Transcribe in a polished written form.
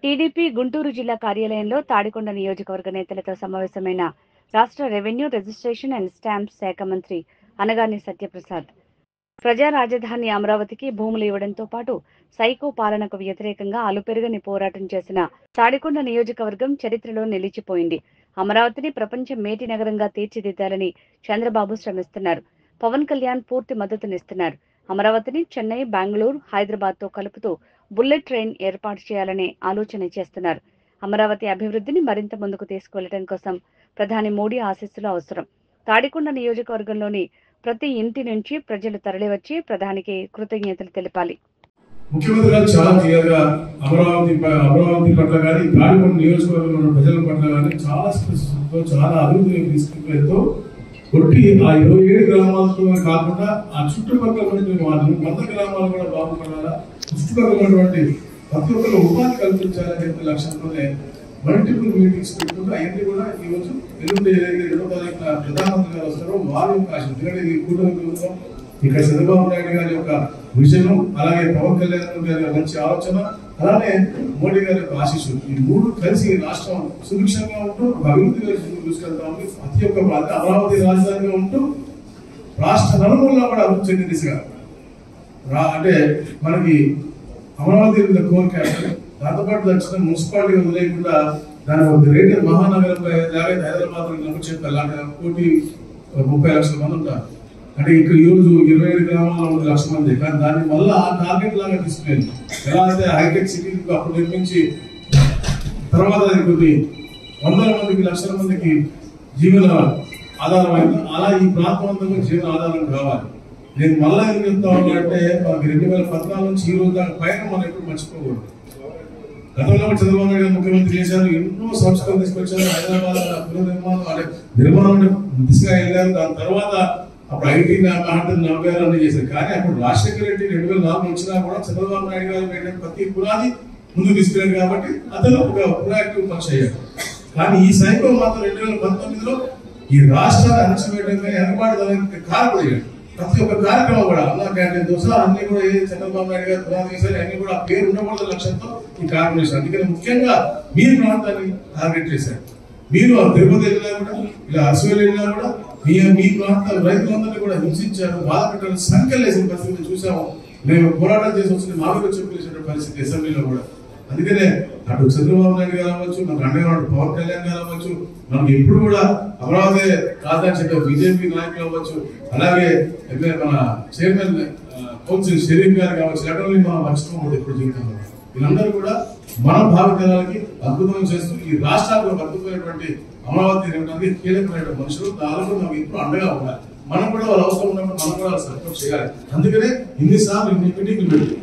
TDP Guntur జిల్లా కార్యాలయంలో తాడికొండ నియోజకవర్గ నేతలతో సమావేశమైన రాష్ట్ర రెవెన్యూ, రిజిస్ట్రేషన్ అండ్ స్టాంప్స్ శాఖ మంత్రి అనగాని సత్యప్రసాద్ ప్రజా రాజధాని అమరావతికి భూములు ఇవ్వడంతో పాటు సైకో పాలనకు వ్యతిరేకంగా అలుపెరుగని పోరాటం చేసిన తాడికొండ నియోజకవర్గం చరిత్రలో నిలిచిపోయింది. అమరావతిని ప్రపంచ మేటి నగరంగా తీర్చిదిద్దాలని చంద్రబాబు శ్రమిస్తున్నారు. పవన్ కళ్యాణ్ పూర్తి మద్దతునిస్తున్నారు. అమరావతిని చెన్నై, బెంగళూరు, హైదరాబాద్తో కలుపుతూ బుల్లెట్ ట్రైన్ ఏర్పాటు చేయాలనే ఆలోచన చేస్తున్నారు. అమరావతి అభివృద్ధిని మరింత ముందుకు తీసుకువెళ్లడం కోసం ప్రధాని మోడీ ఆశీస్సులు అవసరం. తాడికొండ నియోజకవర్గంలోని ప్రతి ఇంటి నుంచి ప్రజలు తరలివచ్చి ప్రధానికి కృతజ్ఞతలు తెలిపాలి. ముఖ్యమంత్రి గారు చాలా క్లియర్ గా అమరావతి పట్ల కానీ తాడికొండ నియోజకవర్గంలో ప్రజల పట్ల కానీ చాలా అభివృద్ధి తీసుకెళ్తూ కొట్టి ఆ 27 గ్రామాలతో కాకుండా ఆ చుట్టుపక్కల 100 గ్రామాలు కూడా బాగుపడాలా, చుట్టుపక్కల ఉన్నటువంటి ప్రతి ఒక్కరు ఉపాధి కల్పించాలని చెప్పే లక్ష్యంతోనే మల్టిపుల్ మీటింగ్స్ పెట్టుకుంటూ అవన్నీ కూడా ఈ రోజు ఎల్లుండి 2వ తారీఖున ప్రధానమంత్రి గారు వస్తారో వారి యొక్క ఆశ. ఎందుకంటే ఈ కూటమి ప్రభుత్వం ఇక్కడ చంద్రబాబు నాయుడు గారి యొక్క విజన్, అలాగే పవన్ కళ్యాణ్ గారి మంచి ఆలోచన, అలానే మోడీ గారి యొక్క ఆశీస్సులు, ఈ మూడు కలిసి రాష్ట్రం సుభిక్షంగా ఉంటూ అభివృద్ధిగా తీసుకెళ్తామని ప్రతి ఒక్క అమరావతి రాజధానిగా ఉంటూ రాష్ట్ర నలుమూలలో కూడా అభివృద్ధి చెందిన దిశగా అంటే మనకి అమరావతి కోర్ క్యాపిటల్, దాంతోపాటు దక్షిణ మున్సిపాలిటీ వదిలేయకుండా దాని ఒక గ్రేటర్ మహానగరంగా హైదరాబాద్ చెప్పారు. 1,30,00,000 మంది ఉంటారు. అంటే ఇక్కడ ఈ రోజు 27 గ్రామాల్లో 1 లక్ష మంది, కానీ దాన్ని మళ్ళీ ఆ టార్గెట్ లాగా తీసుకెళ్ళి ఎలా అయితే హైటెక్ సిటీ అప్పుడు నిర్మించి తర్వాత కొన్ని వందల మందికి, లక్షల మందికి జీవన ఆధారం అయింది. అలా ఈ ప్రాంతం అంతా జీవన ఆధారం కావాలి. నేను మళ్ళా ఏం చెప్తా ఉన్నా అంటే మనకి 2014 నుంచి ఈ రోజు దాకా పైన మనం ఎప్పుడు మర్చిపోకూడదు. గతంలో చంద్రబాబు నాయుడు గారు ముఖ్యమంత్రి చేశారు, ఎన్నో సంస్కరణలు తీసుకొచ్చారు. హైదరాబాద్ నిర్మాణం దిశగా వెళ్ళారు. దాని తర్వాత అప్పుడు ఐటీ 46 అన్ని చేశారు. కానీ అప్పుడు రాజశేఖర రెడ్డి 2004 వచ్చినా కూడా చంద్రబాబు నాయుడు గారు పెట్టిన ప్రతి పునాది ముందుకు తీసుకెళ్ళారు. కాబట్టి అతను ఒక ప్రొయాక్టివ్ పక్షి అయ్యారు. కానీ ఈ సైకో మాత్రం 2019లో ఈ రాష్ట్రాన్ని అణచివేయడంగా వెనకబాటు కారపడయ్యాడు. ప్రతి ఒక్క కార్యక్రమం కూడా అన్నా క్యాంటీన్ దోశ అన్ని కూడా చంద్రబాబు నాయుడు గారు పునాది వేశారు. అన్ని కూడా పేరు ఉండకూడదు లక్ష్యంతో ఈ కార్పొరేషన్. అందుకని ముఖ్యంగా మీ ప్రాంతాన్ని టార్గెట్ చేశారు. మీరు తిరుపతి వెళ్ళినా కూడా, ఇలా అసలు వెళ్ళినా కూడా మీ ప్రాంత రైతులందరినీ కూడా హింసించారు, బాధ పెట్టారు, సంఖ్యలు వేసిన పరిస్థితి చూసాము. మేము పోరాటం చేసి వచ్చిన మామూలుగా చెప్పేసిన పరిస్థితి అసెంబ్లీలో కూడా. అందుకనే అటు చంద్రబాబు నాయుడు గారు అవ్వచ్చు, మనకు అండగా పవన్ కళ్యాణ్ గారు అవ్వచ్చు, మనకి ఎప్పుడు కూడా అమరావతి రాజధాని చెప్పే బీజేపీ నాయకులు అవ్వచ్చు, అలాగే మన చైర్మన్ కౌన్సిల్ షరీఫ్ గారు కావచ్చు, ఎవరిని మనం మర్చిపోకూడదు ఎప్పుడు జీవితంలో. వీళ్ళందరూ కూడా మన భావితరాలకి అద్భుతం చేస్తూ ఈ రాష్ట్రాలకు అద్భుతమైనటువంటి అమరావతి నిర్మాణానికి కీలకమైన మనుషులు. దానిలో మనకు ఎప్పుడు అండగా ఉండాలి. మనం కూడా వాళ్ళ అవసరం ఉన్నప్పుడు మనం కూడా సపోర్ట్ చేయాలి. అందుకనే ఇన్నిసార్లు ఇన్ని మీటింగ్లు పెట్టి